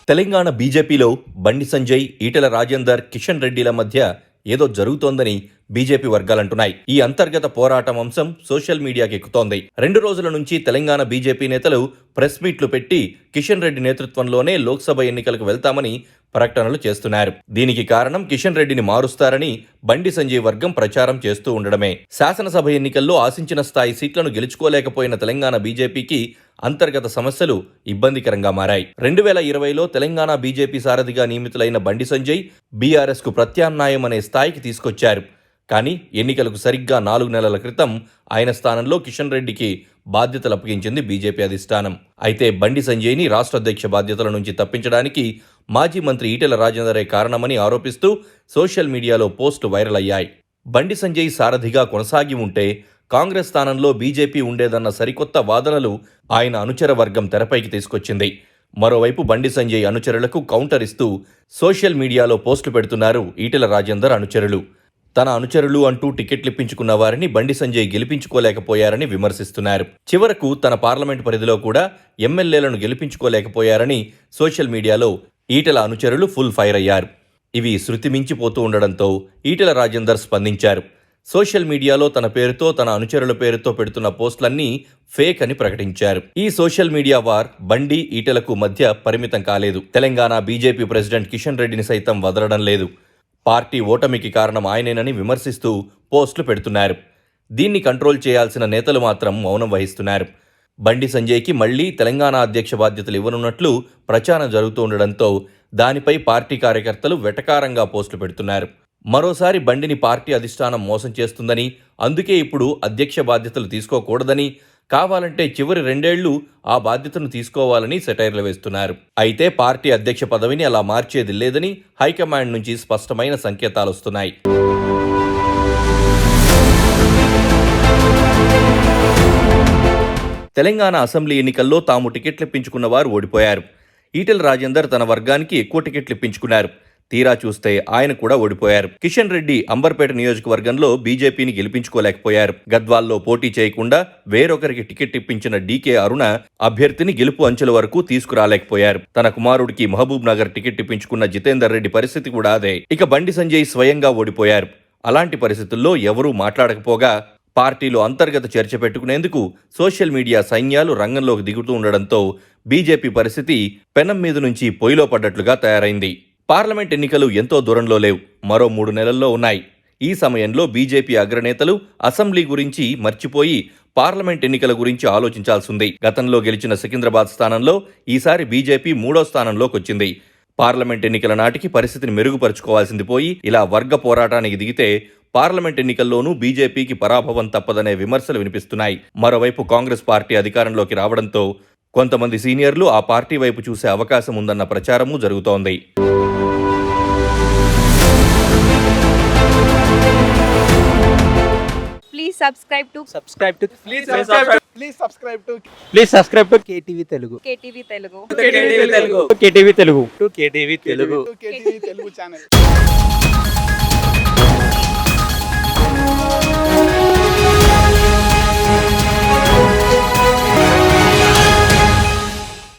తెలంగాణ బీజేపీలో బండి సంజయ్, ఈటెల రాజేందర్, కిషన్ రెడ్డిల మధ్య ఏదో జరుగుతోందని బీజేపీ వర్గాలంటున్నాయి. ఈ అంతర్గత పోరాటం అంశం సోషల్ మీడియాకి ఎక్కుతోంది. 2 రోజుల నుంచి తెలంగాణ బీజేపీ నేతలు ప్రెస్ మీట్లు పెట్టి కిషన్ రెడ్డి నేతృత్వంలోనే లోక్సభ ఎన్నికలకు వెళ్తామని ప్రకటనలు చేస్తున్నారు. దీనికి కారణం కిషన్ రెడ్డిని మారుస్తారని బండి సంజయ్ వర్గం ప్రచారం చేస్తూ ఉండడమే. శాసనసభ ఎన్నికల్లో ఆశించిన స్థాయి సీట్లను గెలుచుకోలేకపోయిన తెలంగాణ బీజేపీకి అంతర్గత సమస్యలు ఇబ్బందికరంగా మారాయి. 2020లో తెలంగాణ బీజేపీ సారథిగా నియమితులైన బండి సంజయ్ బీఆర్ఎస్ కు ప్రత్యామ్నాయం అనే స్థాయికి తీసుకొచ్చారు. కానీ ఎన్నికలకు సరిగ్గా 4 నెలల క్రితం ఆయన స్థానంలో కిషన్ రెడ్డికి బాధ్యతలు అప్పగించింది బీజేపీ అధిష్టానం. అయితే బండి సంజయ్ని రాష్ట్ర అధ్యక్ష బాధ్యతల నుంచి తప్పించడానికి మాజీ మంత్రి ఈటెల రాజేందరే కారణమని ఆరోపిస్తూ సోషల్ మీడియాలో పోస్టు వైరల్ అయ్యాయి. బండి సంజయ్ సారథిగా కొనసాగి ఉంటే కాంగ్రెస్ స్థానంలో బీజేపీ ఉండేదన్న సరికొత్త వాదనలు ఆయన అనుచర వర్గం తెరపైకి తీసుకొచ్చింది. మరోవైపు బండి సంజయ్ అనుచరులకు కౌంటర్ ఇస్తూ సోషల్ మీడియాలో పోస్టులు పెడుతున్నారు ఈటెల రాజేందర్ అనుచరులు. తన అనుచరులు అంటూ టికెట్లిప్పించుకున్న వారిని బండి సంజయ్ గెలిపించుకోలేకపోయారని విమర్శిస్తున్నారు. చివరకు తన పార్లమెంట్ పరిధిలో కూడా ఎమ్మెల్యేలను గెలిపించుకోలేకపోయారని సోషల్ మీడియాలో ఈటెల అనుచరులు ఫుల్ ఫైర్ అయ్యారు. ఇవి శృతి మించిపోతూ ఉండడంతో ఈటెల రాజేందర్ స్పందించారు. సోషల్ మీడియాలో తన పేరుతో, తన అనుచరుల పేరుతో పెడుతున్న పోస్టులన్నీ ఫేక్ అని ప్రకటించారు. ఈ సోషల్ మీడియా వార్ బండి, ఈటెలకు మధ్య పరిమితం కాలేదు. తెలంగాణ బీజేపీ ప్రెసిడెంట్ కిషన్ రెడ్డిని సైతం వదలడం లేదు. పార్టీ ఓటమికి కారణం ఆయనేనని విమర్శిస్తూ పోస్టులు పెడుతున్నారు. దీన్ని కంట్రోల్ చేయాల్సిన నేతలు మాత్రం మౌనం వహిస్తున్నారు. బండి సంజయ్కి మళ్లీ తెలంగాణ అధ్యక్ష బాధ్యతలు ఇవ్వనున్నట్లు ప్రచారం జరుగుతూ ఉండడంతో దానిపై పార్టీ కార్యకర్తలు వెటకారంగా పోస్టులు పెడుతున్నారు. మరోసారి బండిని పార్టీ అధిష్టానం మోసం చేస్తుందని, అందుకే ఇప్పుడు అధ్యక్ష బాధ్యతలు తీసుకోకూడదని, కావాలంటే చివరి 2 ఏళ్లు ఆ బాధ్యతను తీసుకోవాలని సెటైర్లు వేస్తున్నారు. అయితే పార్టీ అధ్యక్ష పదవిని అలా మార్చేది లేదని హైకమాండ్ నుంచి స్పష్టమైన సంకేతాలు వస్తున్నాయి. తెలంగాణ అసెంబ్లీ ఎన్నికల్లో తాము టికెట్లిప్పించుకున్న వారు ఓడిపోయారు. ఈటెల రాజేందర్ తన వర్గానికి ఎక్కువ టికెట్లిప్పించుకున్నారు. తీరా చూస్తే ఆయన కూడా ఓడిపోయారు. కిషన్ రెడ్డి అంబర్పేట నియోజకవర్గంలో బీజేపీని గెలిపించుకోలేకపోయారు. గద్వాల్లో పోటీ చేయకుండా వేరొకరికి టికెట్ ఇప్పించిన డీకే అరుణ అభ్యర్థిని గెలుపు అంచెల వరకు తీసుకురాలేకపోయారు. తన కుమారుడికి మహబూబ్ నగర్ టికెట్ ఇప్పించుకున్న జితేందర్ రెడ్డి పరిస్థితి కూడా అదే. ఇక బండి సంజయ్ స్వయంగా ఓడిపోయారు. అలాంటి పరిస్థితుల్లో ఎవరూ మాట్లాడకపోగా పార్టీలో అంతర్గత చర్చ పెట్టుకునేందుకు సోషల్ మీడియా సైన్యాలు రంగంలోకి దిగుతూ ఉండడంతో బీజేపీ పరిస్థితి పెనం మీద నుంచి పొయ్యిలో పడ్డట్లుగా తయారైంది. పార్లమెంట్ ఎన్నికలు ఎంతో దూరంలో లేవు, మరో 3 నెలల్లో ఉన్నాయి. ఈ సమయంలో బీజేపీ అగ్రనేతలు అసెంబ్లీ గురించి మర్చిపోయి పార్లమెంట్ ఎన్నికల గురించి ఆలోచించాల్సింది. గతంలో గెలిచిన సికింద్రాబాద్ స్థానంలో ఈసారి బీజేపీ 3వ స్థానంలోకి వచ్చింది. పార్లమెంట్ ఎన్నికల నాటికి పరిస్థితిని మెరుగుపరుచుకోవాల్సింది పోయి ఇలా వర్గ పోరాటానికి దిగితే పార్లమెంట్ ఎన్నికల్లోనూ బీజేపీకి పరాభవం తప్పదనే విమర్శలు వినిపిస్తున్నాయి. మరోవైపు కాంగ్రెస్ పార్టీ అధికారంలోకి రావడంతో కొంతమంది సీనియర్లు ఆ పార్టీ వైపు చూసే అవకాశం ఉందన్న ప్రచారమూ జరుగుతోంది. Please subscribe to KTV Telugu. KTV Telugu. KTV Telugu channel.